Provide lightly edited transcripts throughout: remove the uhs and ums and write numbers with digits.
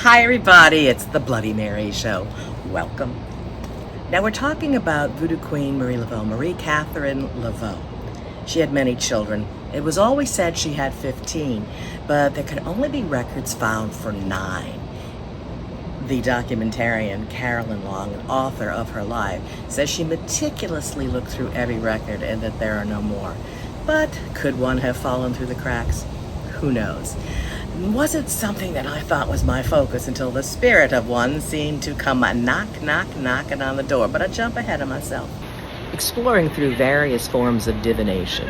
Hi everybody, it's the Bloody Mary Show. Welcome. Now we're talking about Voodoo Queen Marie Laveau, Marie Catherine Laveau. She had many children. It was always said she had 15, but there could only be records found for 9. The documentarian Carolyn Long, an author of her life, says she meticulously looked through every record and that there are no more. But could one have fallen through the cracks? Who knows? It wasn't something that I thought was my focus until the spirit of one seemed to come knocking on the door, but I jump ahead of myself. Exploring through various forms of divination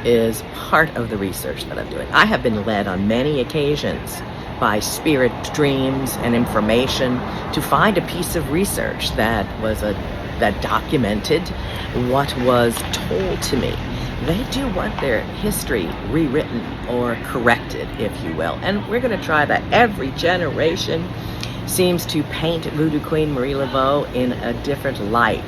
is part of the research that I'm doing. I have been led on many occasions by spirit dreams and information to find a piece of research that documented what was told to me. They do want their history rewritten or corrected, if you will. And we're going to try that. Every generation seems to paint Voodoo Queen Marie Laveau in a different light.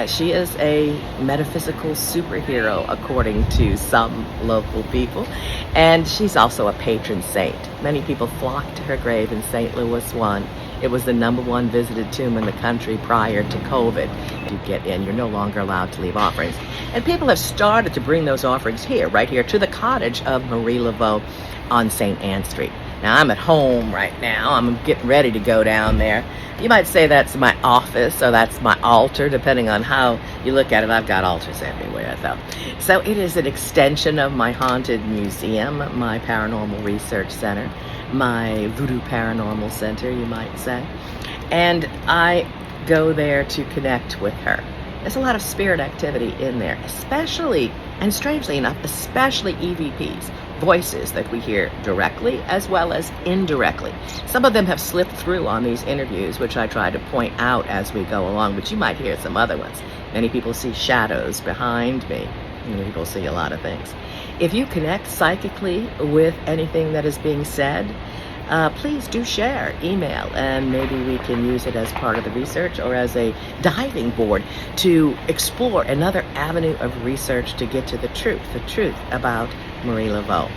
She is a metaphysical superhero, according to some local people. And she's also a patron saint. Many people flocked to her grave in St. Louis 1. It was the #1 visited tomb in the country prior to COVID. You get in, you're no longer allowed to leave offerings. And people have started to bring those offerings here, right here, to the cottage of Marie Laveau on St. Anne Street. Now, I'm at home right now. I'm getting ready to go down there. You might say that's my office or that's my altar, depending on how you look at it. I've got altars everywhere, though. So it is an extension of my haunted museum, my paranormal research center, my voodoo paranormal center, you might say. And I go there to connect with her. There's a lot of spirit activity in there, especially, and strangely enough, especially EVPs, voices that we hear directly as well as indirectly. Some of them have slipped through on these interviews, which I try to point out as we go along, but you might hear some other ones. Many people see shadows behind me. Many people see a lot of things. If you connect psychically with anything that is being said, please do share, email, and maybe we can use it as part of the research or as a diving board to explore another avenue of research to get to the truth about Marie Laveau.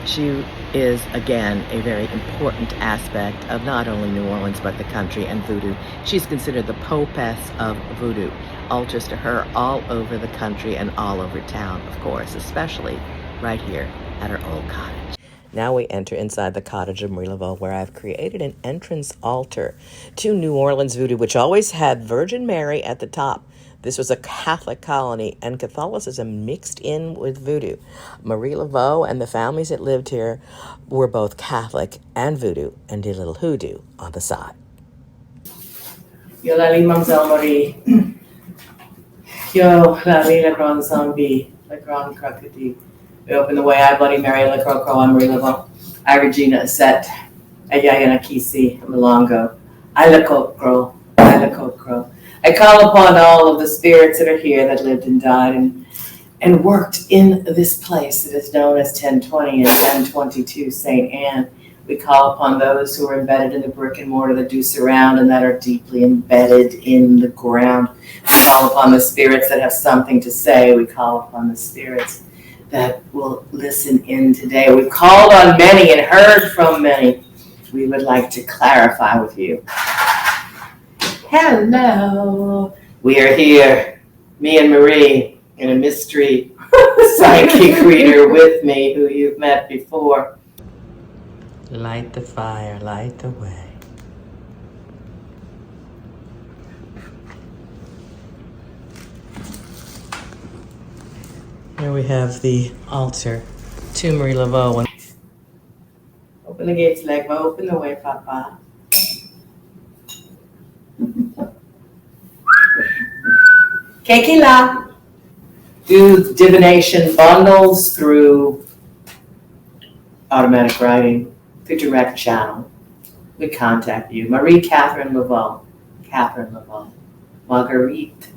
She is, again, a very important aspect of not only New Orleans but the country and voodoo. She's considered the popess of voodoo. Altars to her all over the country and all over town, of course, especially right here at her old cottage. Now we enter inside the cottage of Marie Laveau, where I've created an entrance altar to New Orleans voodoo, which always had Virgin Mary at the top. This was a Catholic colony, and Catholicism mixed in with voodoo. Marie Laveau and the families that lived here were both Catholic and voodoo, and did a little hoodoo on the side. Yo la li Mademoiselle Marie. Yo la li la grande zombie, la grande crocodile. We open the way, I Bloody Mary, La Croco, I'm Marie Laveau. I Regina Aset, Ayayana Kisi, Milongo. I La Cocro, I La Cocro. I call upon all of the spirits that are here that lived and died and worked in this place that is known as 1020 and 1022 St. Anne. We call upon those who are embedded in the brick and mortar that do surround and that are deeply embedded in the ground. We call upon the spirits that have something to say. We call upon the spirits that will listen in today. We've called on many and heard from many. We would like to clarify with you. Hello. We are here, me and Marie, and a mystery psychic reader with me who you've met before. Light the fire, light the way. Here we have the altar to Marie Laveau. Open the gates, Legba. Open the way, Papa. Kekila. Do divination bundles through automatic writing, through direct channel. We contact you. Marie Catherine Laveau. Catherine Laveau. Marguerite.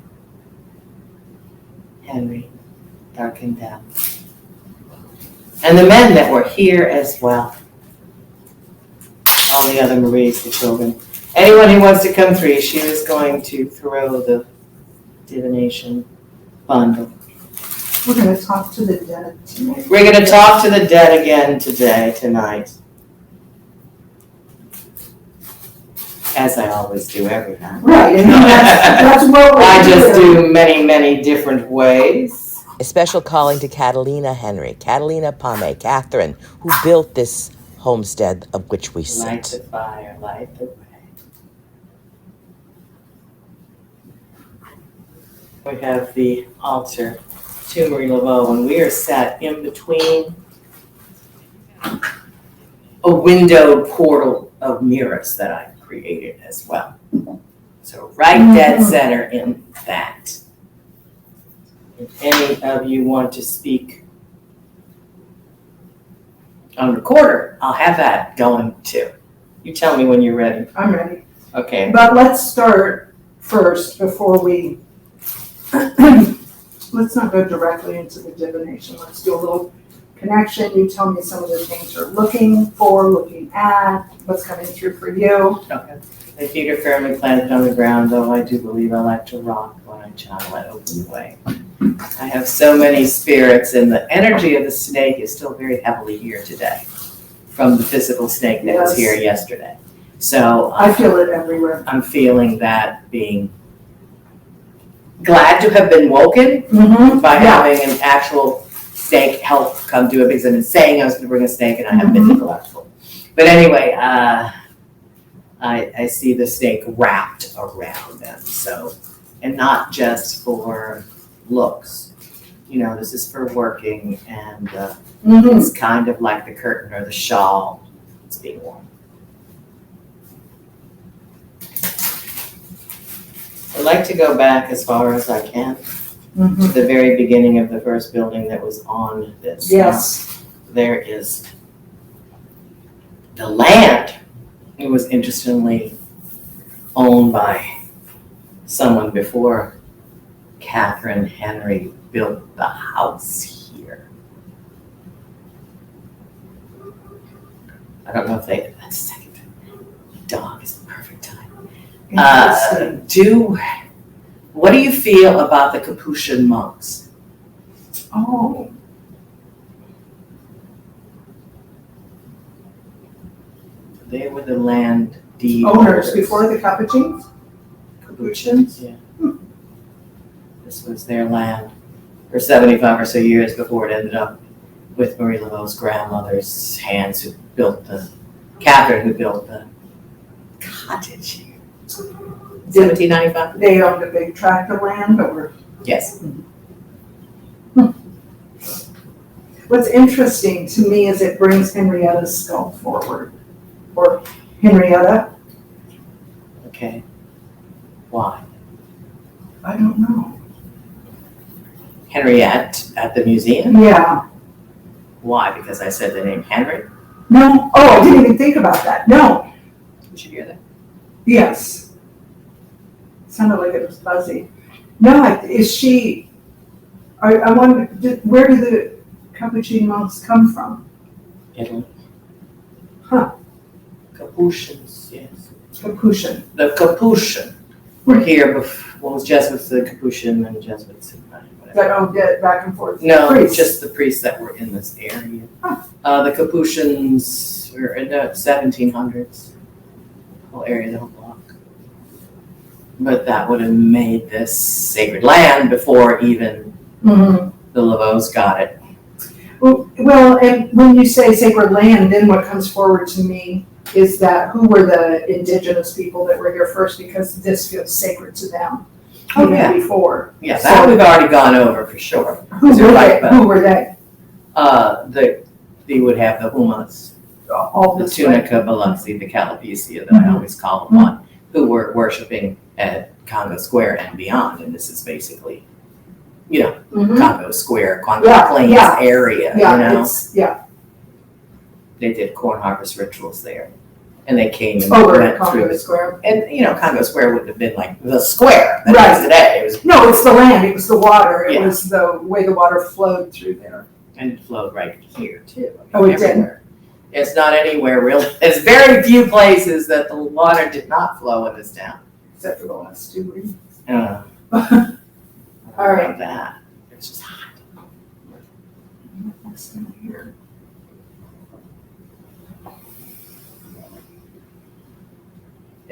Henry. Darkened down. And the men that were here as well. All the other Maries, the children. Anyone who wants to come through, she is going to throw the divination bundle. We're going to talk to the dead tonight. We're going to talk to the dead again tonight. As I always do every time. Right, and that's what we're I just doing. do many, many different ways. A special calling to Catalina Henry, Catalina Pame, Catherine, who built this homestead of which we Light the sit. fire, light the way. We have the altar to Marie Laveau, and we are set in between a windowed portal of mirrors that I've created as well. So right dead center in that. If any of you want to speak on recorder, I'll have that going too. You tell me when you're ready. I'm ready. Okay. But let's start first before we, let's not go directly into the divination. Let's do a little connection. You tell me some of the things you're looking for, looking at, what's coming through for you. Okay. My feet are firmly planted on the ground, though I do believe I like to rock when I channel it open the way. I have so many spirits, and the energy of the snake is still very heavily here today from the physical snake that was here yesterday. So I feel it everywhere. I'm feeling that being glad to have been woken by having an actual snake help come to it, because I've been saying I was going to bring a snake and I have been neglectful. But anyway, I see the snake wrapped around them. So, and not just for looks. You know, this is for working, and it's kind of like the curtain or the shawl that's being worn. I'd like to go back as far as I can to the very beginning of the first building that was on this. Yes. Now, there is the land. It was interestingly owned by someone before Catherine Henry built the house here. I don't know if they, a second, dog is the perfect time. What do you feel about the Capuchin monks? Oh. They were the land deed Owners before the Capuchins? Capuchins, yeah. This was their land for 75 or so years before it ended up with Marie Laveau's grandmother's hands, who built Catherine, who built the cottage here. 1795? They owned a big tract of land, or? Yes. What's interesting to me is it brings Henrietta's skull forward. Or Henrietta? Okay. Why? I don't know. Henriette at the museum? Yeah. Why? Because I said the name Henry? No. Oh, I didn't even think about that. No. Did you hear that? Yes. Sounded like it was fuzzy. No, is she, I wonder, where do the Capuchin monks come from? Italy. Huh. Capuchins, yes. Capuchin. The Capuchin were here before, was Jesuits, the Capuchin and Jesuits, whatever. That don't get back and forth. No, Priests. just the priests that were in this area. Huh. The Capuchins were in the 1700s, whole area, the whole block. But that would have made this sacred land before even the Laveaus got it. Well, and when you say sacred land, then what comes forward to me is that who were the indigenous people that were here first, because this feels sacred to them. Oh, yeah. Before. Yeah, that we've already gone over for sure. Who were they? They would have the humas, All the this tunica biloxi, the calapecia that I always call them on, who were worshiping at Congo Square and beyond. And this is basically, you know, Congo Square, Congo Plains area, you know? They did corn harvest rituals there. And they came and over went at Congo through. Square. And, you know, Congo Square wouldn't have been like the square that it is today. It was, No, it's the land, it was the water, it was the way the water flowed through there. and it flowed right here too. Oh, it everywhere. It's not anywhere really. There's very few places that the water did not flow in this town. Except for the last 2 weeks. All right. That. It's just hot. What's in here?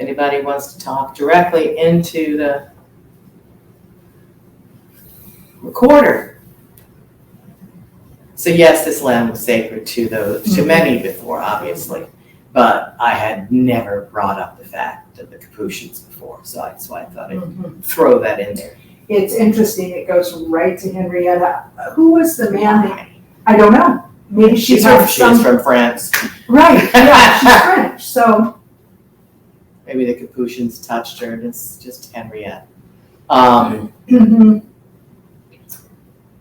anybody wants to talk directly into the recorder. So yes, this land was sacred to many before, obviously, but I had never brought up the fact of the Capuchins before, so that's why I thought I'd throw that in there. It's interesting, it goes right to Henrietta. Who was the man that, I don't know. Maybe she's from France. Right, yeah, she's French, so. Maybe the Capuchins touched her, and it's just Henriette.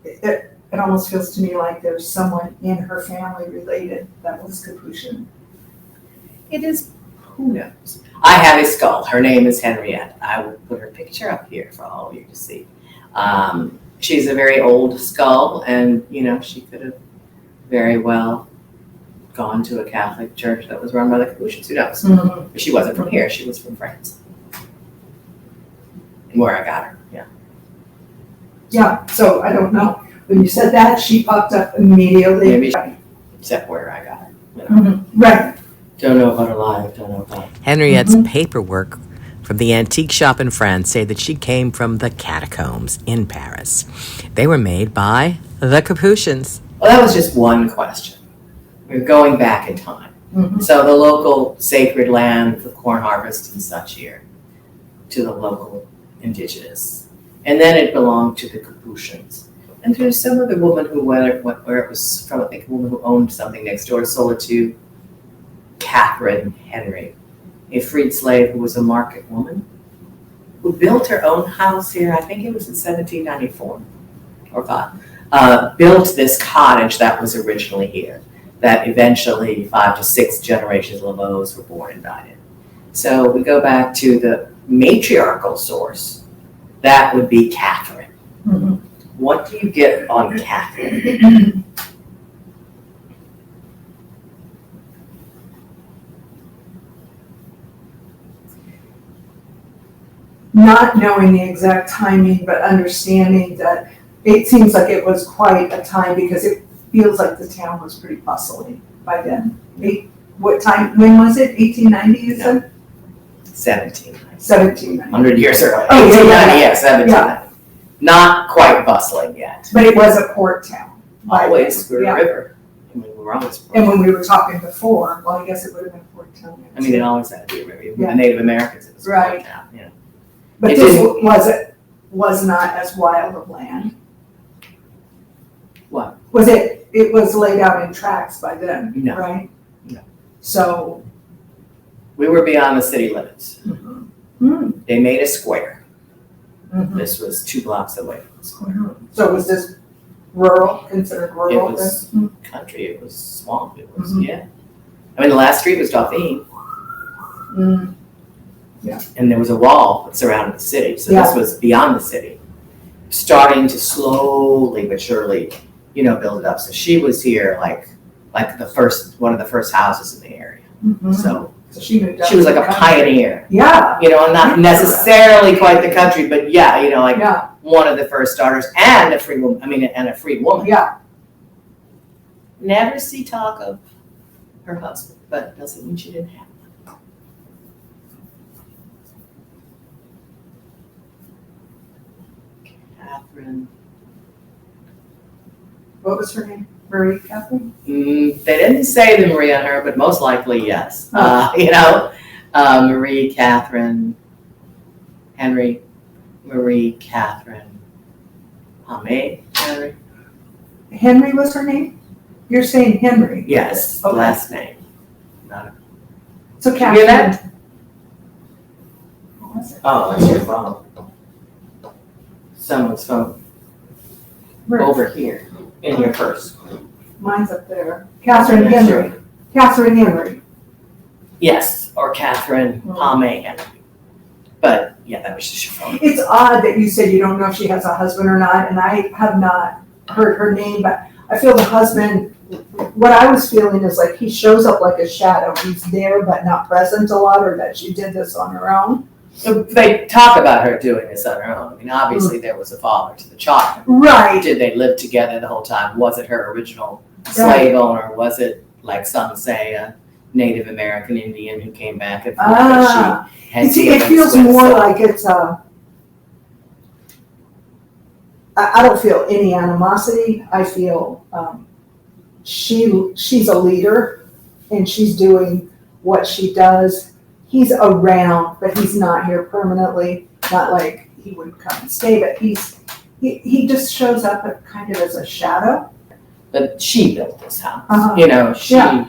It almost feels to me like there's someone in her family related that was Capuchin. It is, who knows? I have a skull. Her name is Henriette. I will put her picture up here for all of you to see. She's a very old skull, and she could have very well gone to a Catholic church that was run by the Capuchins. Who knows? But she wasn't from here. She was from France. And where I got her, yeah. Yeah, so I don't know. When you said that, she popped up immediately. Maybe, except where I got her. Right. Don't know about her life, don't know about Henriette's paperwork from the antique shop in France say that she came from the catacombs in Paris. They were made by the Capuchins. Well, that was just one question. We're going back in time. So the local sacred land, the corn harvest and such here, to the local indigenous. And then it belonged to the Capuchins. And there's some other woman who, where it was from, I think a woman who owned something next door, sold it to Catherine Henry, a freed slave who was a market woman, who built her own house here. I think it was in 1794 or 5. Built this cottage that was originally here, that eventually 5 to 6 generations of Laveaux were born and died in. So we go back to the matriarchal source. That would be Catherine. What do you get on Catherine? Not knowing the exact timing, but understanding that it seems like it was quite a time because it feels like the town was pretty bustling by then. What time, when was it? 1890, you said? 1790. 100 years earlier. Oh, 1890, yeah. 1790. Yeah. Not quite bustling yet. But it was a port town. Always, we're Yeah. a river. I mean, we were always port. And when we were talking before, well, I guess it would have been port town. I mean, it always had to be a river. Even Yeah. the Native Americans, it was a port Right. town. Yeah. But It this didn't- was not as wild of land. What? Was it was laid out in tracts by then, No. right? No. So. We were beyond the city limits. Hmm. They made a square. Mhm. This was 2 blocks away from the square. So was this rural, considered It rural? was then? country. It was swamp. It was, Mhm. yeah. I mean, the last street was Dauphine, Mm. and there was a wall that surrounded the city. So Yeah. this was beyond the city, starting to slowly but surely, build it up. So she was here like one of the first houses in the area. Mhm. So So she moved up. she was like to a the country. pioneer, Yeah, and not necessarily quite the country, but yeah, yeah, one of the first starters and a free woman. And a freed woman. yeah. Never see talk of her husband, but doesn't mean she didn't have one. Catherine. What was her name? Marie Catherine? They didn't say the Marie on her, but most likely yes. Marie Catherine, Henry, Marie Catherine, Hamé, Henry. Henry was her name? You're saying Henry? Yes, Okay. last name. Not a, So you hear that? Catherine. What was it? Oh, that's your phone. Someone's phone Where? over here in your purse. Mine's up there. Catherine That's Henry. Catherine Henry. Yes, or Catherine Hamé Henry. But yeah, that was just your phone. It's odd that you said you don't know if she has a husband or not, and I have not heard her name, but I feel the husband, what I was feeling is like he shows up like a shadow. He's there but not present a lot, or that she did this on her own. So they talk about her doing this on her own. I mean, obviously there was a father to the child. Right. Did they live together the whole time? Was it her original slave owner? Was it, like some say, a Native American Indian who came back and forth. Ah, She had see, it dealings feels with, more so- like it's I don't feel any animosity. I feel she's a leader and she's doing what she does. He's around, but he's not here permanently. Not like he wouldn't come and stay, but he just shows up kind of as a shadow. But she built this house. Uh-huh. You know, she Yeah.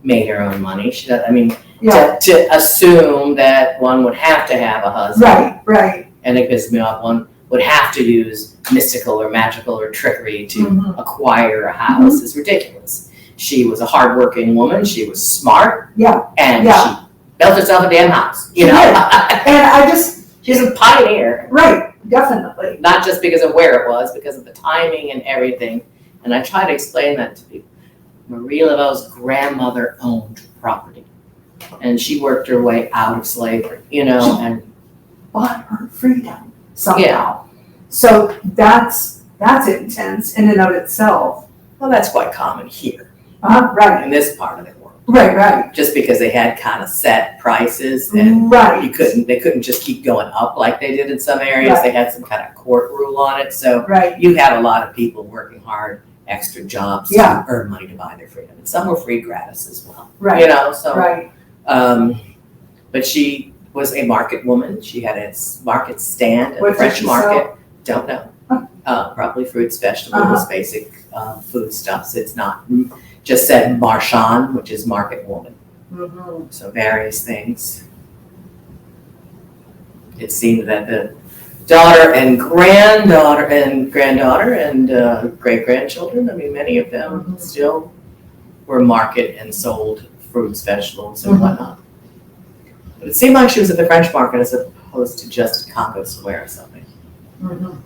made her own money. She does. I mean, Yeah, to assume that one would have to have a husband, right. and it pisses me off. One would have to use mystical or magical or trickery to Mhm. acquire a house is ridiculous. She was a hardworking woman. She was smart. Yeah. And Yeah. she built herself a damn house. You She know, did. And I just, she's a pioneer. right, definitely. Not just because of where it was, because of the timing and everything. And I try to explain that to people. Marie Laveau's grandmother owned property. And she worked her way out of slavery, you know, and Bought her freedom somehow. Yeah. So that's intense in and of itself. well, that's quite common here Right, in this part of the world. right. Just because they had kind of set prices and Right. they couldn't just keep going up like they did in some areas. Right. They had some kind of court rule on it. So Right, you had a lot of people working hard, extra jobs Yeah. to earn money to buy their freedom. And some were free gratis as well. right, You know, so right. but she was a market woman. She had a market stand at What the did French she market. Don't know. Probably fruits, vegetables, Uh-huh. basic foodstuffs. It's not just said marchand, which is market woman. Mhm. So various things. It seemed that the daughter and granddaughter and great grandchildren, I mean, many of them Mhm. still were market and sold fruits, vegetables, and Mhm. whatnot. But it seemed like she was at the French market as opposed to just Congo Square or something. Mhm.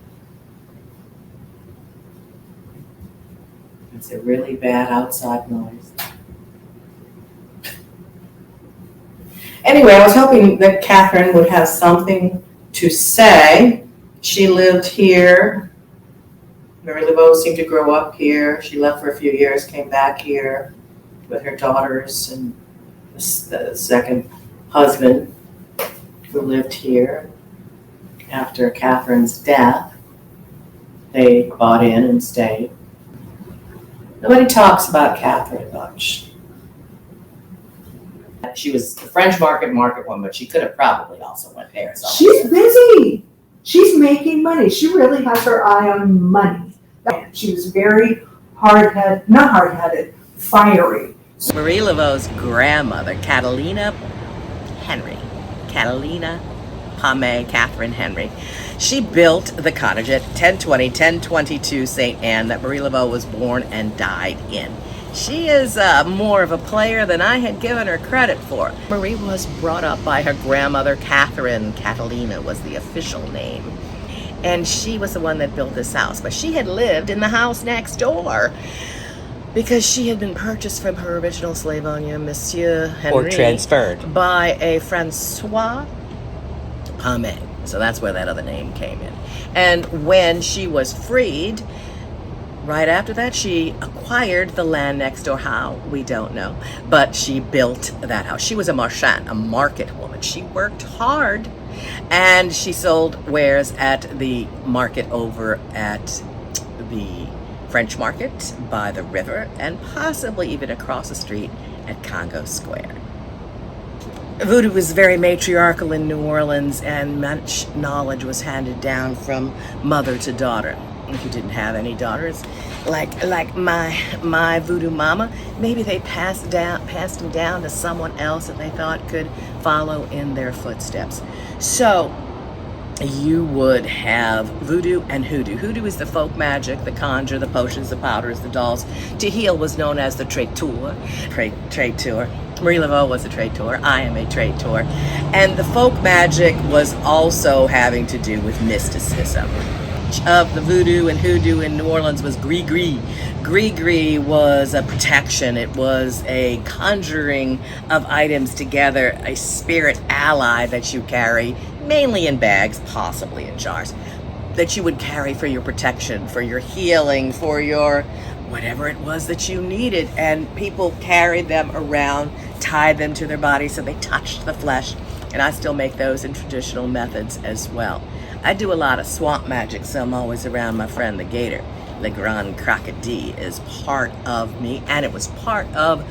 It's a really bad outside noise. Anyway, I was hoping that Catherine would have something to say. She lived here. Marie Laveau seemed to grow up here. She left for a few years, came back here with her daughters and the second husband who lived here. After Catherine's death, they bought in and stayed. Nobody talks about Catherine much. She was the French market woman, but she could have probably also went there. She's busy. She's making money. She really has her eye on money. She was very not hard-headed, fiery. Marie Laveau's grandmother, Catalina Pame Catherine Henry, she built the cottage at 1022 St. Anne that Marie Laveau was born and died in. She is more of a player than I had given her credit for. Marie was brought up by her grandmother, Catherine. Catalina was the official name. And she was the one that built this house. But she had lived in the house next door because she had been purchased from her original slave owner, Monsieur Henry. Or transferred. By a Francois Pame. So that's where that other name came in. And when she was freed, right after that, she acquired the land next door. How? We don't know. But she built that house. She was a marchand, a market woman. She worked hard, and she sold wares at the market over at the French market by the river, and possibly even across the street at Congo Square. Voodoo was very matriarchal in New Orleans, and much knowledge was handed down from mother to daughter. If you didn't have any daughters, like my voodoo mama, maybe they passed them down to someone else that they thought could follow in their footsteps. So you would have voodoo and hoodoo. Hoodoo is the folk magic, the conjure, the potions, the powders, the dolls. To heal was known as the traiteur. Marie Laveau was a traiteur. I am a traiteur. And the folk magic was also having to do with mysticism. Of the voodoo and hoodoo in New Orleans was gris-gris. Gris-gris was a protection. It was a conjuring of items together, a spirit ally that you carry, mainly in bags, possibly in jars, that you would carry for your protection, for your healing, for your whatever it was that you needed. And people carried them around, tied them to their bodies so they touched the flesh. And I still make those in traditional methods as well. I do a lot of swamp magic, so I'm always around my friend the gator. Le Grand Crocodile is part of me, and it was part of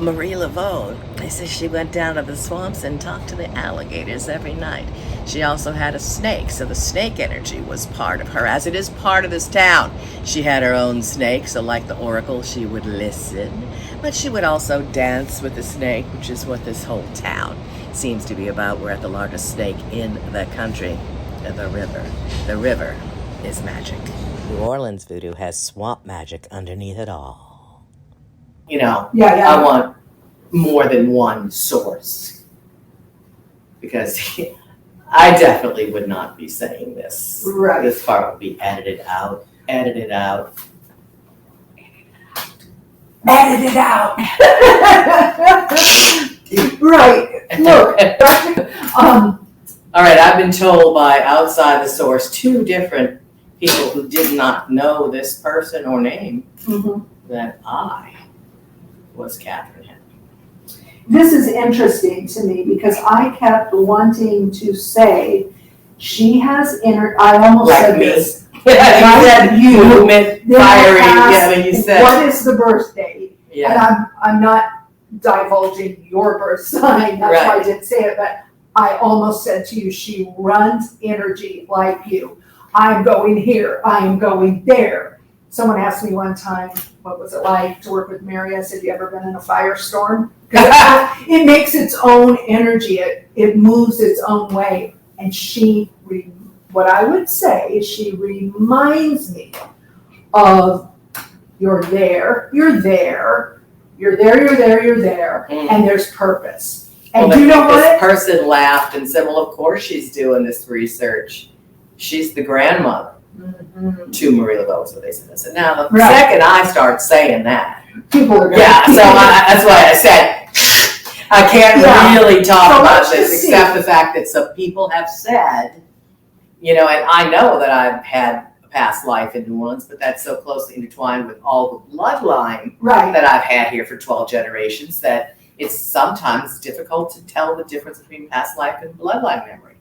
Marie Laveau. They say she went down to the swamps and talked to the alligators every night. She also had a snake, so the snake energy was part of her, as it is part of this town. She had her own snake, so like the oracle, she would listen, but she would also dance with the snake, which is what this whole town seems to be about. We're at the largest snake in the country, the river. The river is magic. New Orleans voodoo has swamp magic underneath it all. You know, Yeah. I want more than one source, because I definitely would not be saying this. Right. This part would be edited out. Edit it out. Right. Look. All right, I've been told by outside the source, 2 different people who did not know this person or name, that I was Catherine Henry. This is interesting to me because I kept wanting to say she has I almost Like said me. this. You said you. movement, Then I fiery, asked, yeah, when you said. what is the birth date? Yeah, And I'm not divulging your birth sign, that's why I Right. didn't say it, but I almost said to you, she runs energy like you. I'm going here, I'm going there. Someone asked me one time, what was it like to work with Mary? I said, you ever been in a firestorm? Because it makes its own energy, it moves its own way. And what I would say is she reminds me of you're there, you're there, you're there, you're there, you're there, and there's purpose. And well, you know this what? person laughed and said, well, of course she's doing this research. She's the grandmother to Marie Laveau, so they said. I said, now the Right. second I start saying that, People are gonna. that's why I said, I can't Yeah. really talk So about let's this just except the fact that some people have said, and I know that I've had a past life in New Orleans, but that's so closely intertwined with all the bloodline Right. that I've had here for 12 generations that it's sometimes difficult to tell the difference between past life and bloodline memory.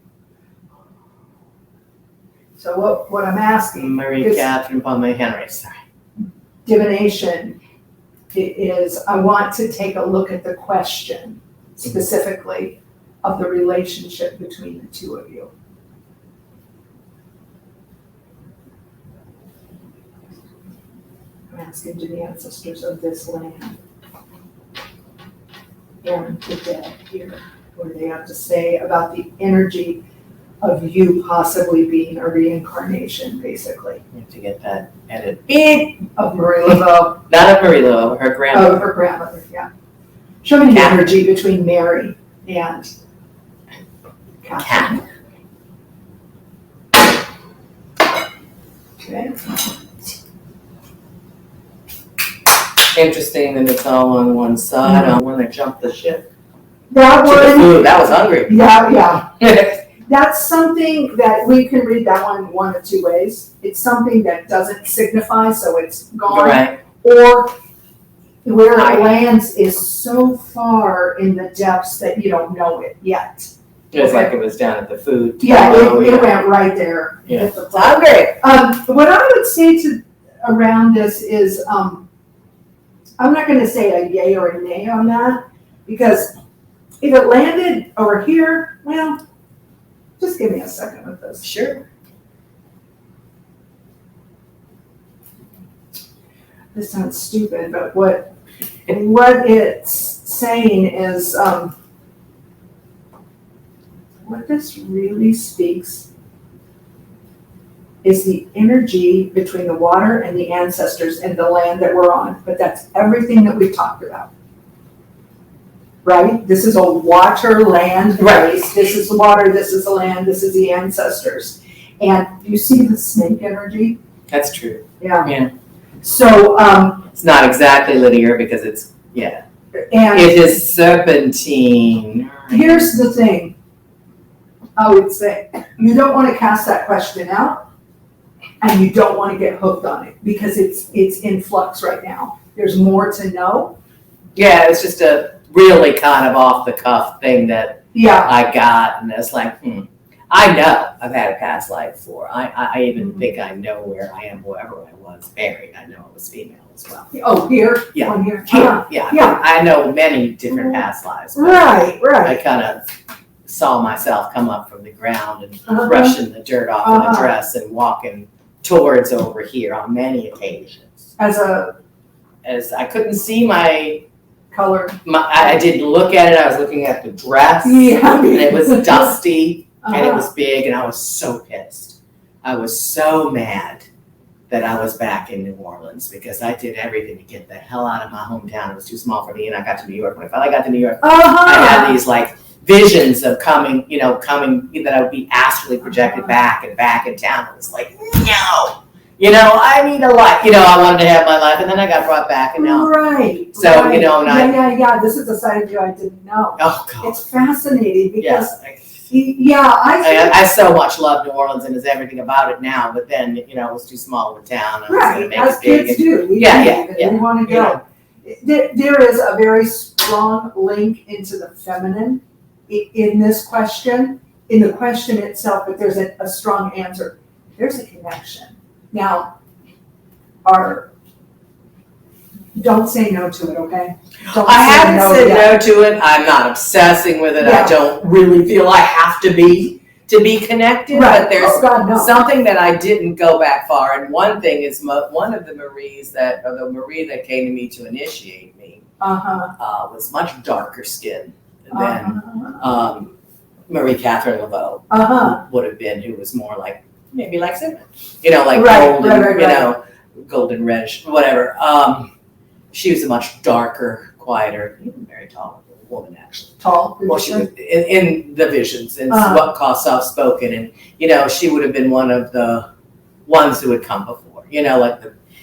So what I'm asking, Marie Yes. Catherine Palme Henry, sorry. divination is, I want to take a look at the question specifically of the relationship between the two of you. I'm asking to the ancestors of this land and the dead here, what do they have to say about the energy of you possibly being a reincarnation, basically, You have to get that edit. Beep! of Marie Laveau. Not of Marie Laveau, her Oh, grandmother. her grandmother, yeah. Show me the Catherine. energy between Mary and Catherine. Okay. Interesting that it's all on one side. On when they jumped the ship That to the one, food. That was hungry. yeah. That's something that we can read that one of 2 ways. It's something that doesn't signify, so it's gone. Right. Or where it lands is so far in the depths that you don't know it yet. It was like it was down at the food. Yeah, Oh, it went right there. Yeah. At the It's hungry. What I would say around this is, I'm not gonna say a yay or a nay on that, because if it landed over here, well, just give me a second with this. Sure. This sounds stupid, but what it's saying is, what this really speaks is the energy between the water and the ancestors and the land that we're on. But that's everything that we've talked about. Right? This is a water land base. This is the water, this is the land, this is the ancestors. And you see the snake energy? That's true. Yeah. Yeah. So, It's not exactly linear because it's, yeah. and It is serpentine. here's the thing. I would say, you don't want to cast that question out and you don't want to get hooked on it because it's in flux right now. There's more to know. Yeah, it's just a really kind of off the cuff thing that Yeah. I got, and it's like, I know I've had a past life before. I even think I know where I am, wherever I was buried. I know I was female as well. Oh, here? Yeah. One here? Yeah, yeah. Yeah. I know many different past lives. But Right, I right. kind of saw myself come up from the ground and Uh-huh. brushing the dirt off of the Uh-huh. dress and walking towards over here on many occasions. As I couldn't see color. I didn't look at it. I was looking at the dress. Yeah. And it was dusty and it Uh-huh. was big, and I was so pissed. I was so mad that I was back in New Orleans because I did everything to get the hell out of my hometown. It was too small for me, and I got to New York. When I finally got to New York, Uh-huh. I had these like visions of coming that I would be astrally projected back in town. It was like, no. I need a life. I wanted to have my life, and then I got brought back, and now. Right. So, right. and Yeah. This is a side of you I didn't know. Oh, God. It's fascinating because, Yes. I I so much love New Orleans and is everything about it now, but then, it was too small of a town. I was going to right, make as it big. kids do. We want to go. There is a very strong link into the feminine in this question, in the question itself, but there's a strong answer. There's a connection. Now, don't say no to it, okay? I haven't said no to it. I'm not obsessing with it. Yeah. I don't really feel I have to be connected, Right. but there's God, no. something that I didn't go back far. And one thing is one of the Marie that came to me to initiate me was much darker skinned than Marie Laveau would have been, who was more like, maybe like cinnamon, like golden, golden reddish, whatever. She was a much darker, quieter, even very tall woman, actually. Tall? Well, she was in the visions and what caused soft-spoken, and she would have been one of the ones who had come before,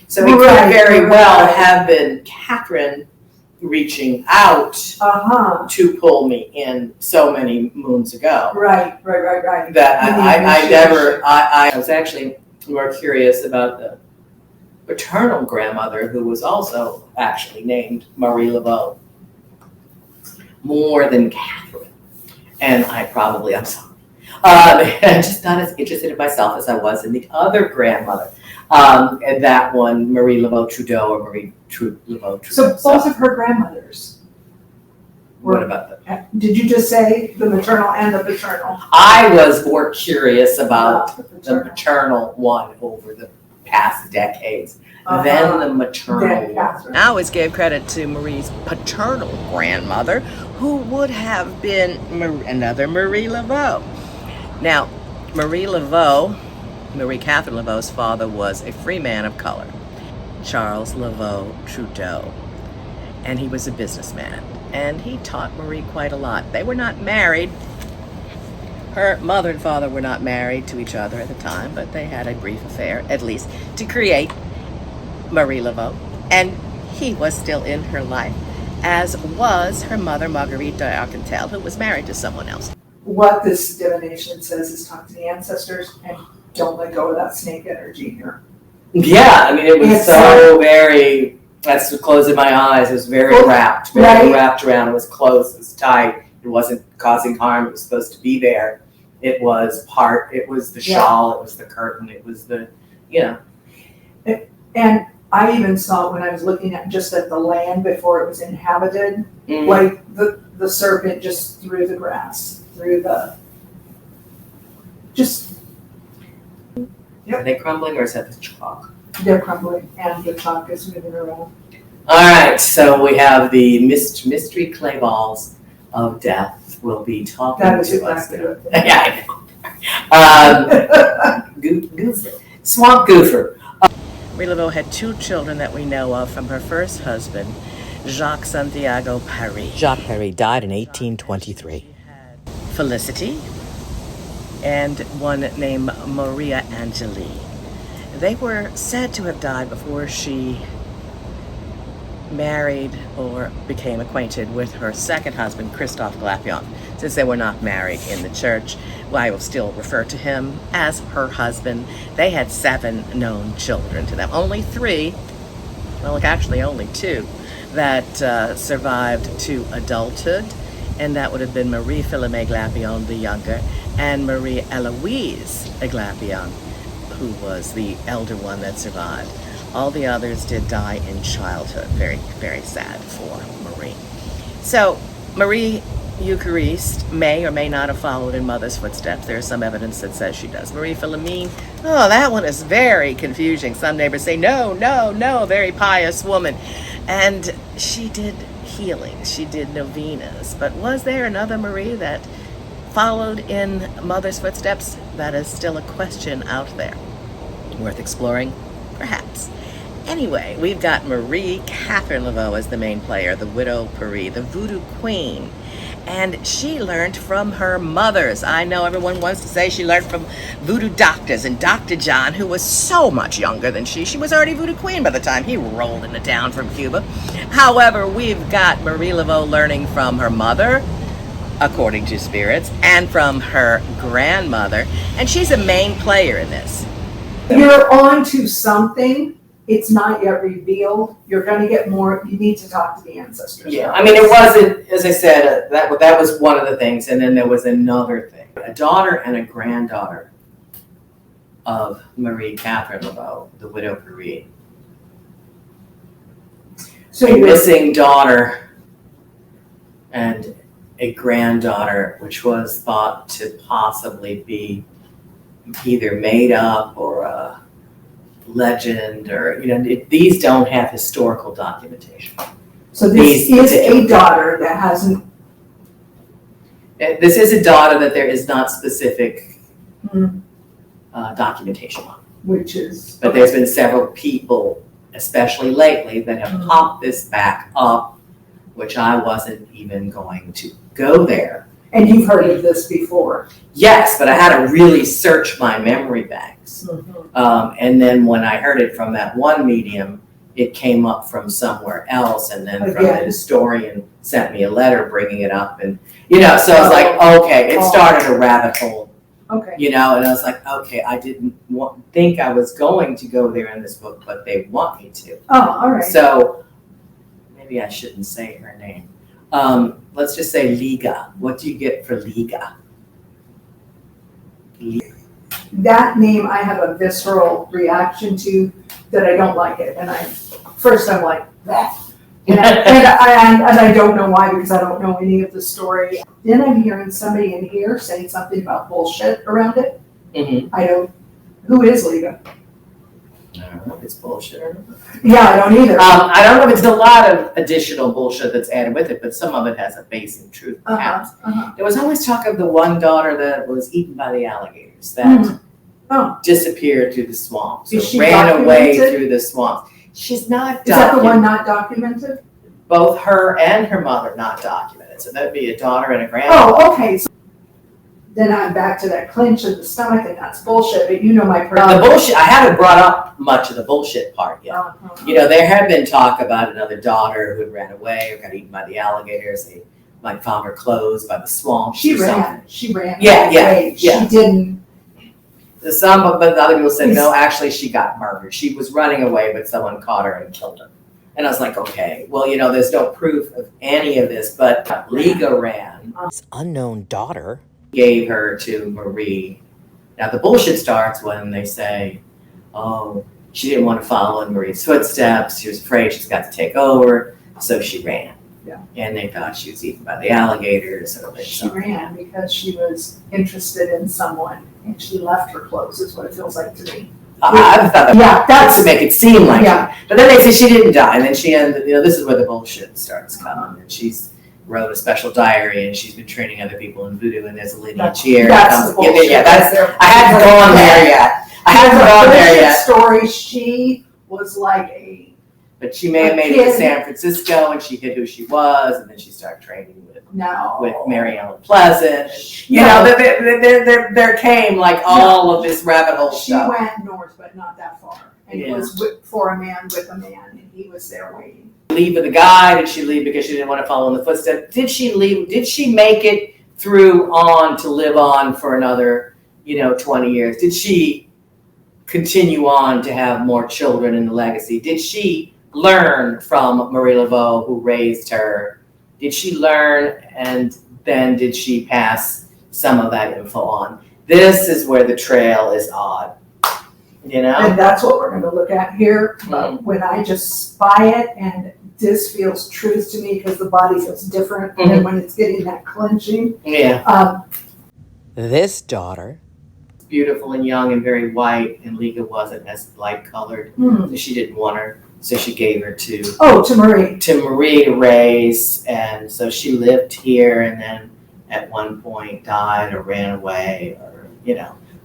so it could very well have been Catherine reaching out to pull me in so many moons ago. Right. That I was actually more curious about the paternal grandmother, who was also actually named Marie Laveau, more than Catherine. And I'm sorry. I'm just not as interested in myself as I was in the other grandmother. And that one, Marie Laveau Trudeau, or Marie Laveau Trudeau. So both of her grandmothers. What about them? Did you just say the maternal and the paternal? I was more curious about the paternal one over the past decades than the maternal one. I always gave credit to Marie's paternal grandmother, who would have been another Marie Laveau. Now, Marie Catherine Laveau's father was a free man of color, Charles Laveau Trudeau, and he was a businessman, and he taught Marie quite a lot. They were not married. Her mother and father were not married to each other at the time, but they had a brief affair, at least, to create Marie Laveau, and he was still in her life, as was her mother, Marguerite d'Arcantel, who was married to someone else. What this divination says is talk to the ancestors and don't let go of that snake energy here. Yeah, I mean, it was so very, that's closing my eyes. It was very wrapped around. It was close, it was tight. It wasn't causing harm. It was supposed to be there. It was the shawl, it was the curtain, it was the, And I even saw when I was looking at the land before it was inhabited, like the serpent just through the grass, Are they crumbling, or is that the chalk? They're crumbling and the chalk is moving around. All right, so we have the mystery clay balls of death. We'll be talking That is to exactly us. what Yeah, I know. Goofer. Swamp Goofer. Marie Laveau had 2 children that we know of from her first husband, Jacques Santiago Paris. Jacques Paris died in 1823. Felicity, and one named Maria Angeli. They were said to have died before she married or became acquainted with her second husband, Christophe Glapion. since they were not married in the church, well, I will still refer to him as her husband. They had 7 known children to them. Only 3, well, actually only 2, that survived to adulthood, and that would have been Marie Philomée Glapion the younger and Marie Eloise Glapion, who was the elder one that survived. All the others did die in childhood. Very, very sad for Marie. So Marie Euchariste may or may not have followed in Mother's footsteps. There's some evidence that says she does. Marie Philomene, oh, that one is very confusing. Some neighbors say, no, no, no, very pious woman. And she did healing. She did novenas. But was there another Marie that followed in Mother's footsteps? That is still a question out there. Worth exploring? Perhaps. Anyway, we've got Marie Catherine Laveau as the main player, the widow Paris, the voodoo queen. And she learned from her mothers. I know everyone wants to say she learned from voodoo doctors, and Dr. John, who was so much younger than she was already voodoo queen by the time he rolled into town from Cuba. However, we've got Marie Laveau learning from her mother, according to spirits, and from her grandmother. And she's a main player in this. You're on to something. It's not yet revealed. You're going to get more. You need to talk to the ancestors. Yeah, I mean, it wasn't, as I said, that was one of the things. And then there was another thing. A daughter and a granddaughter of Marie Catherine Laveau, the widow Paris. So a missing daughter and a granddaughter, which was thought to possibly be either made up or a legend, or these don't have historical documentation. So this is a daughter that hasn't. This is a daughter that there is not specific documentation on. Which is. But there's been several people, especially lately, that have popped this back up, which I wasn't even going to go there. And you've heard of this before? Yes, but I had to really search my memory banks. And then when I heard it from that one medium, it came up from somewhere else, and then from the historian sent me a letter bringing it up, and so I was like, okay, it started a rabbit hole. Okay. And I was like, okay, I didn't think I was going to go there in this book, but they want me to. Oh, all right. So maybe I shouldn't say her name. Let's just say Liga. What do you get for Liga? That name I have a visceral reaction to, that I don't like it. And I'm like, that. And I don't know why, because I don't know any of the story. Then I'm hearing somebody in here saying something about bullshit around it. Mm-hmm. Who is Liga? I don't know if it's bullshit or not. Yeah, I don't either. I don't know if it's a lot of additional bullshit that's added with it, but some of it has a base in truth. There was always talk of the one daughter that was eaten by the alligators, that disappeared through the swamps, Is she ran away documented? through the swamps. She's not Is that the one not documented? Both her and her mother not documented. So that'd be a daughter and a granddaughter. Oh, okay. So then I'm back to that clinch in the stomach, and that's bullshit. But my The bullshit, I haven't brought up much of the bullshit part yet. There had been talk about another daughter who had ran away or got eaten by the alligators. They might found her clothes by the swamp. She ran. She ran. Yeah. She didn't. But the other people said, no, actually she got murdered. She was running away, but someone caught her and killed her. And I was like, okay, well, there's no proof of any of this, but Liga ran. This unknown daughter Gave her to Marie. Now the bullshit starts when they say, oh, she didn't want to follow in Marie's footsteps. She was afraid she's got to take over, so she ran. Yeah. And they thought she was eaten by the alligators. She ran because she was interested in someone, and she left her clothes, is what it feels like to me. I thought that to make it seem like Yeah. But then they say she didn't die, and then she ended, this is where the bullshit starts coming. And she's wrote a special diary, and she's been training other people in voodoo, and there's a lineage here. That's the bullshit. I haven't gone there yet. Story, she was like a But she may have made it to San Francisco, and she hid who she was, and then she started training with Mary Ellen Pleasant. There came all of this rabbit hole She stuff. went north, but not that far. And it was for a man with a man, and he was there waiting. Leave with a guy? Did she leave because she didn't want to follow in the footsteps? Did she leave? Did she make it through on to live on for another, 20 years? Did she continue on to have more children in the legacy? Did she learn from Marie Laveau, who raised her? Did she learn, and then did she pass some of that info on? This is where the trail is odd, And that's what we're gonna look at here. When I just spy it and this feels truth to me because the body feels different than when it's getting that clenching. Yeah. This daughter. Beautiful and young and very white, and Liga wasn't as light colored, so she didn't want her, so she gave her to Marie. To Marie to raise, and so she lived here, and then at one point died or ran away, or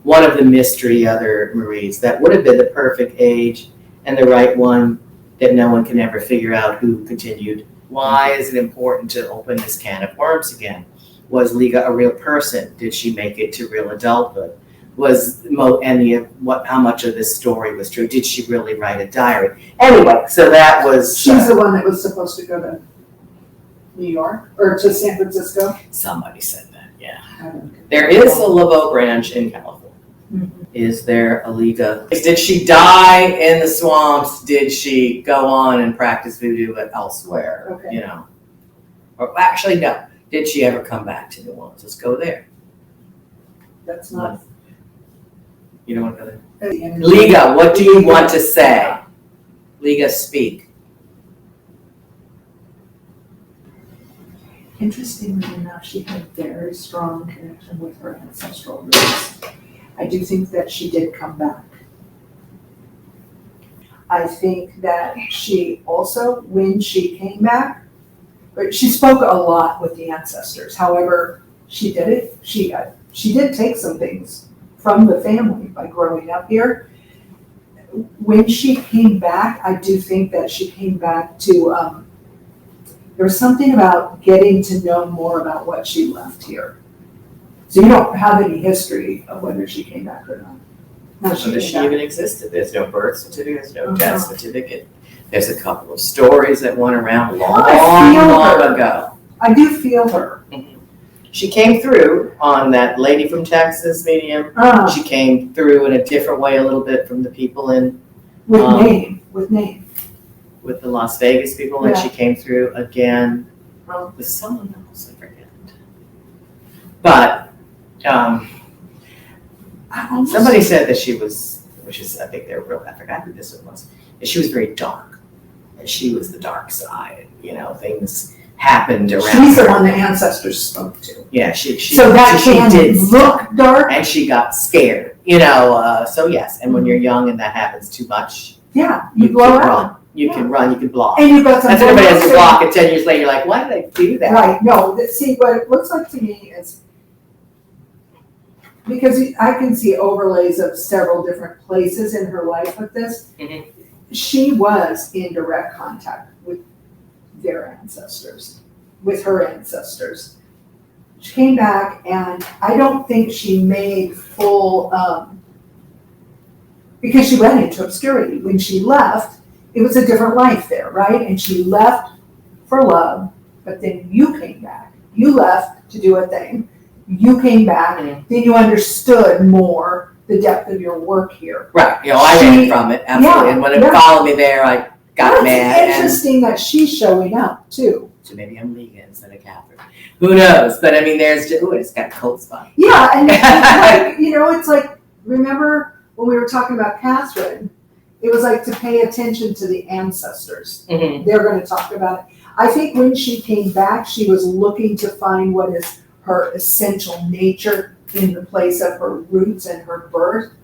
one of the mystery other Maries that would have been the perfect age and the right one that no one can ever figure out who continued. Why is it important to open this can of worms again? Was Liga a real person? Did she make it to real adulthood? How much of this story was true? Did she really write a diary? Anyway, so that was. She's the one that was supposed to go to New York or to San Francisco. Somebody said that. Yeah. There is a Laveau branch in California. Is there a Liga? Did she die in the swamps? Did she go on and practice voodoo elsewhere? Okay. Or actually, no. Did she ever come back to New Orleans? Let's go there. That's not. You don't want to go there? Liga, what do you want to say? Liga, speak. Interestingly enough, she had a very strong connection with her ancestral roots. I do think that she did come back. I think that she also, when she came back, she spoke a lot with the ancestors. However, she did it. She did take some things from the family by growing up here. When she came back, I do think that she came back to, there was something about getting to know more about what she left here. So you don't have any history of whether she came back or not. No, So does she even existed? There's no birth certificate, there's no death certificate. There's a couple of stories that went around long ago. I do feel her. She came through on that lady from Texas medium. She came through in a different way a little bit from the people in With name. with the Las Vegas people, and Yeah. she came through again Oh. with someone else, I forget. But somebody said that she was, which is, I think they're real, I forgot who this one was, that she was very dark. And she was the dark side, things happened around She's her. the one the ancestors spoke to. Yeah, she So that she can did look dark. and she got scared, so yes, and when you're young and that happens too much, Yeah, you blow can out. run. You can run, you can block. And you've got some. That's what everybody has to block, and 10 years later, you're like, why did I do that? Right, no, see, what it looks like to me is, because I can see overlays of several different places in her life with this. Mhm. She was in direct contact with their ancestors, with her ancestors. She came back, and I don't think she made full, because she went into obscurity. When she left, it was a different life there, right? And she left for love, but then you came back. You left to do a thing. You came back, then you understood more the depth of your work here. Right, I ran from it, absolutely, and when it followed me there, I got mad. It's interesting that she's showing up too. So maybe I'm Liga instead of Catherine. Who knows? But I mean, it's got a cold spot. Yeah, and it's like, remember when we were talking about Catherine, it was like to pay attention to the ancestors. Mm-hmm. They're going to talk about it. I think when she came back, she was looking to find what is her essential nature in the place of her roots and her birth.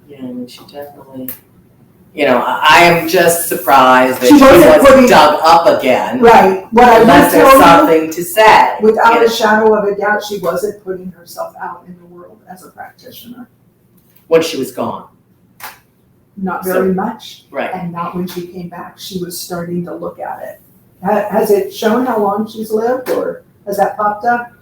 Yeah, I mean, she definitely, I am just surprised that She she wasn't was putting- dug up again. Right. What I Unless will there's tell you, something to say. without a shadow of a doubt, she wasn't putting herself out in the world as a practitioner. When she was gone. Not very much. Right. And not when she came back. She was starting to look at it. Has it shown how long she's lived, or has that popped up?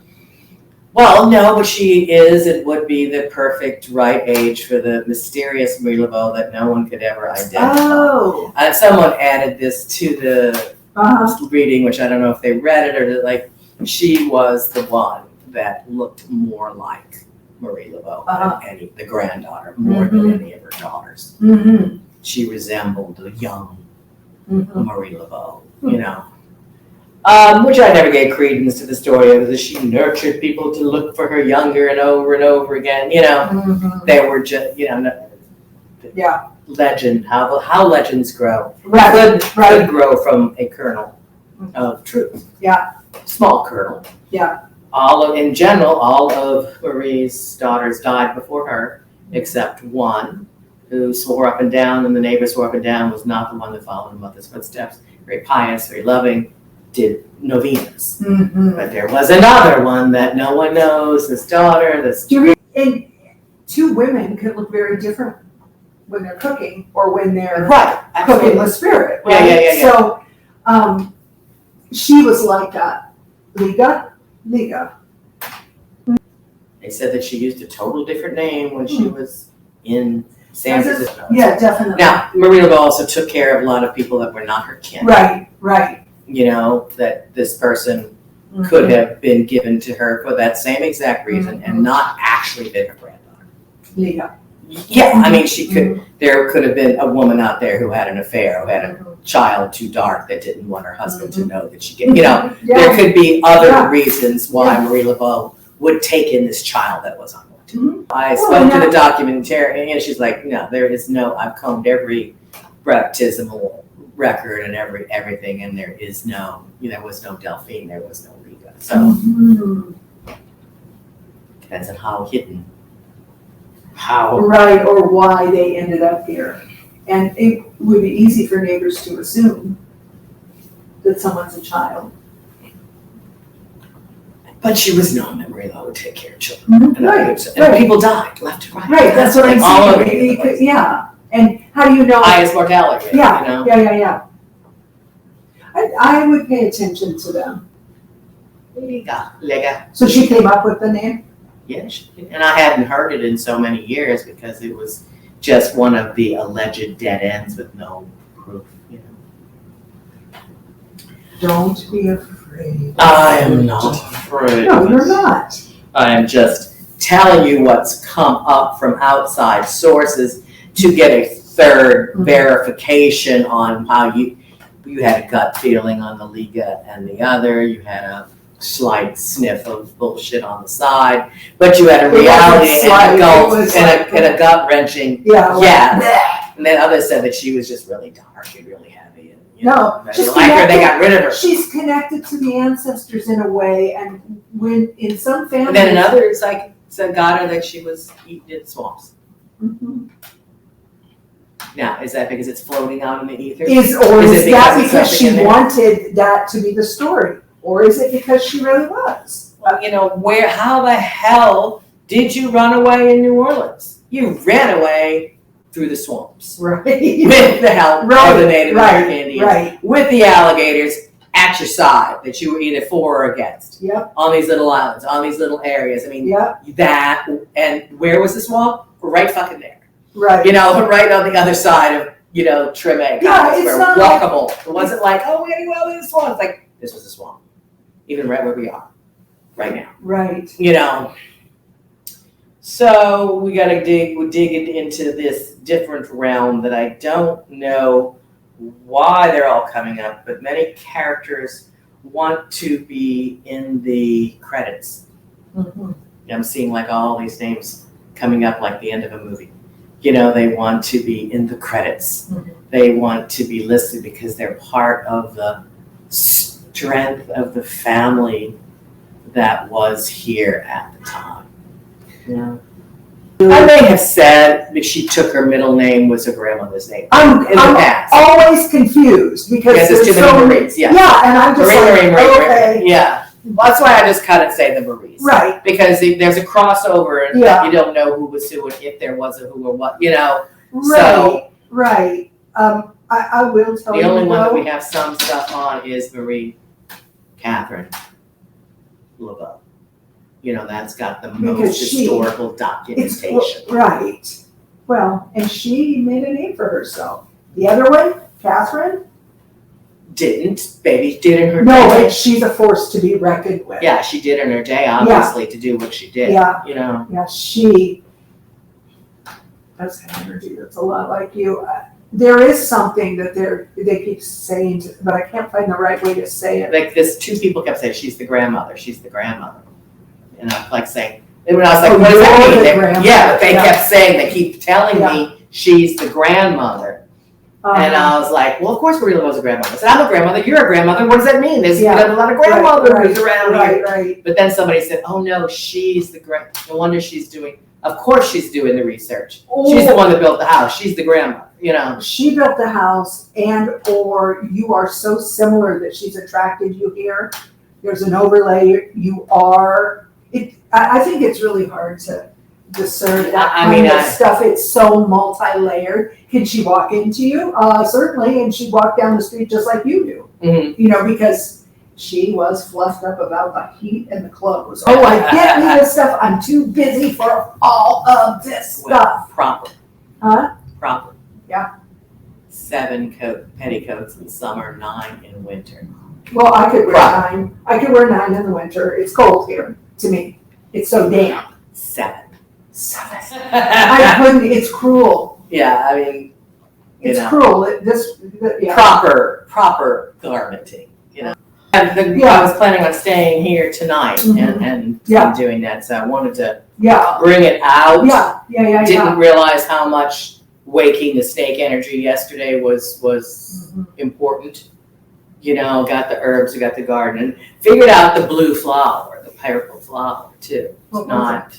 Well, no, but it would be the perfect right age for the mysterious Marie Laveau that no one could ever identify. Oh. Someone added this to the reading, which I don't know if they read it or she was the one that looked more like Marie Laveau than the granddaughter, more than any of her daughters. Mm-hmm. She resembled the young Mm-hmm. Marie Laveau, you know. Which I never gave credence to the story of that she nurtured people to look for her younger and over again, you know. Mm-hmm. They were just, you know, Yeah. legend, how legends grow. Right. Could grow from a kernel of truth. Yeah. Small kernel. Yeah. In general, all of Marie's daughters died before her, except one who swore up and down, and the neighbors swore up and down was not the one that followed in mother's footsteps. Very pious, very loving, did novenas. Mm-hmm. But there was another one that no one knows, this daughter, And two women can look very different when they're cooking or when they're right, cooking with spirit, Yeah, right? yeah. So, she was like a Liga. They said that she used a total different name when she was in San Francisco. Yeah, definitely. Now, Marie Laveau also took care of a lot of people that were not her kin. Right. You know, that this person could have been given to her for that same exact reason and not actually been her granddaughter. Liga. Yeah, I mean, there could have been a woman out there who had an affair, who had a child too dark that didn't want her husband to know that she get, you know, there could be other reasons why Marie Laveau would take in this child that was unwanted. I spoke to the documentarian and she's like, no, there is no, I've combed every baptismal record and everything, and there is no, there was no Delphine, there was no Liga. So depends on how hidden. Right, or why they ended up here. And it would be easy for neighbors to assume that someone's a child. But she was known that Marie Laveau would take care of children. Right. And people died left and right. Right, that's what I'm all saying. over Yeah. And how do you know? highest mortality rate, Yeah, you know? yeah. I would pay attention to them. Liga. So she came up with the name? Yeah, and I hadn't heard it in so many years because it was just one of the alleged dead ends with no proof, you know. Don't be afraid. I am not afraid. No, you're not. I am just telling you what's come up from outside sources to get a third verification on how you had a gut feeling on the Liga and the other, you had a slight sniff of bullshit on the side, but you had a reality and a gut wrenching. Yeah. And then others said that she was just really dark and really heavy. And, you know, they didn't like her, they got rid of her. She's connected to the ancestors in a way, and when in some families. And then in others, like, got her that she was eaten in swamps. Now, is that because it's floating out in the ether? Is that because she wanted that to be the story? Or is it because she really was? Well, you know, how the hell did you run away in New Orleans? You ran away through the swamps. Right. With the help of the Native American Indians. With the alligators at your side that you were either for or against. Yep. On these little islands, on these little areas. I mean, that, and where was the swamp? Right fucking there. Right. You know, right on the other side of, you know, Treme. Yeah, it's not walkable. It wasn't like, oh, we gotta go out in the swamp. It's like, this was a swamp. Even right where we are, right now. Right. You know. So we gotta dig into this different realm that I don't know why they're all coming up, but many characters want to be in the credits. I'm seeing like all these names coming up like the end of a movie. You know, they want to be in the credits. They want to be listed because they're part of the strength of the family that was here at the time. Yeah. I may have said that she took her middle name was her grandmother's name in the past. Always confused because there's too many Maries. Yeah, and I'm just okay. Yeah. Well, that's why I just kind of say the Maries. Right. Because there's a crossover and you don't know who was who and if there was a who or what, you know. Right. I will tell you. The only one that we have some stuff on is Marie Catherine Laveau. You know, that's got the most historical documentation. Right. Well, and she made a name for herself. The other one, Catherine, didn't. Baby did in her No, day. but she's a force to be reckoned with. Yeah, she did in her day, obviously, to do what she did. Yeah. You know. Yeah, she has energy that's a lot like you. There is something that they keep saying, but I can't find the right way to say it. Like this, two people kept saying, she's the grandmother, she's the grandmother. And I'm like saying, and when I was like, what does that mean? Yeah, but they kept saying, they keep telling me she's the grandmother. And I was like, well, of course Marie Laveau's a grandmother. I said, I'm a grandmother, you're a grandmother. What does that mean? There's been a lot of grandmothers around here. Right. But then somebody said, oh no, she's the no wonder she's doing, of course she's doing the research. She's the one that built the house. She's the grandmother, you know. She built the house, and or you are so similar that she's attracted you here. There's an overlay. You are. I think it's really hard to discern that kind of stuff. It's so multi-layered. Can she walk into you? Certainly, and she walked down the street just like you do. Mm-hmm. You know, because she was fluffed up about the heat and the clothes. Oh, like, get me this stuff. I'm too busy for all of this stuff. Proper. Huh? Proper. Yeah. 7 petticoats in summer, 9 in winter. Well, I could wear 9. I could wear 9 in the winter. It's cold here to me. It's so damp. 7. I couldn't. It's cruel. Yeah, I mean, it's cruel. Proper garmenting. You know. I was planning on staying here tonight and doing that, so I wanted to bring it out. Yeah. Didn't realize how much waking the snake energy yesterday was important. You know, got the herbs, we got the garden, and figured out the blue flower, the purple flower too. It's not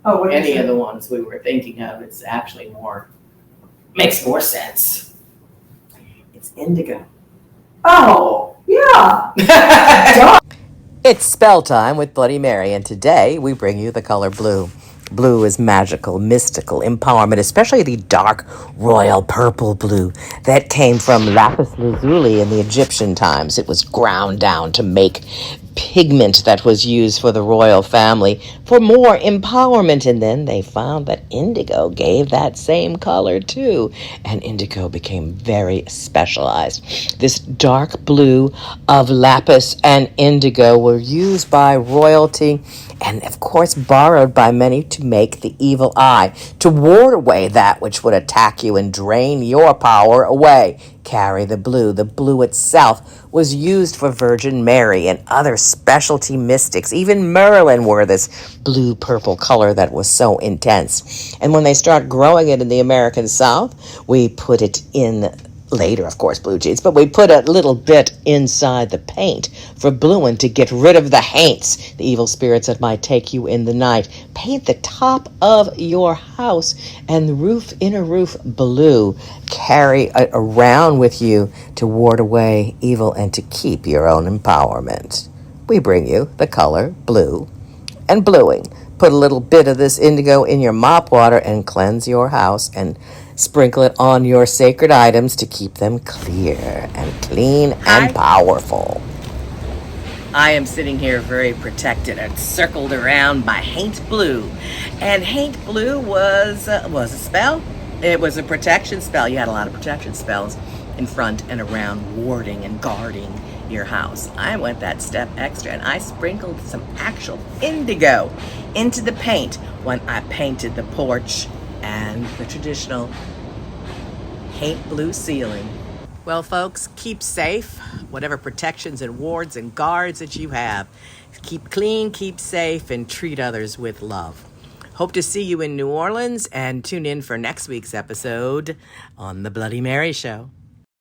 any of the ones we were thinking of. It's actually makes more sense. It's indigo. Oh, yeah. It's spell time with Bloody Mary, and today we bring you the color blue. Blue is magical, mystical, empowerment, especially the dark royal purple blue that came from lapis lazuli in the Egyptian times. It was ground down to make pigment that was used for the royal family for more empowerment, and then they found that indigo gave that same color too, and indigo became very specialized. This dark blue of lapis and indigo were used by royalty and of course borrowed by many to make the evil eye, to ward away that which would attack you and drain your power away. Carry the blue. The blue itself was used for Virgin Mary and other specialty mystics. Even Merlin wore this blue-purple color that was so intense. And when they start growing it in the American South, we put it in later, of course, blue jeans, but we put a little bit inside the paint for bluing to get rid of the haints, the evil spirits that might take you in the night. Paint the top of your house and the inner roof blue. Carry it around with you to ward away evil and to keep your own empowerment. We bring you the color blue and bluing. Put a little bit of this indigo in your mop water and cleanse your house and sprinkle it on your sacred items to keep them clear and clean and powerful. I am sitting here very protected and circled around by Haint Blue. And Haint Blue was a spell. It was a protection spell. You had a lot of protection spells in front and around, warding and guarding your house. I went that step extra and I sprinkled some actual indigo into the paint when I painted the porch and the traditional Haint Blue ceiling. Well, folks, keep safe. Whatever protections and wards and guards that you have, keep clean, keep safe, and treat others with love. Hope to see you in New Orleans, and tune in for next week's episode on The Bloody Mary Show.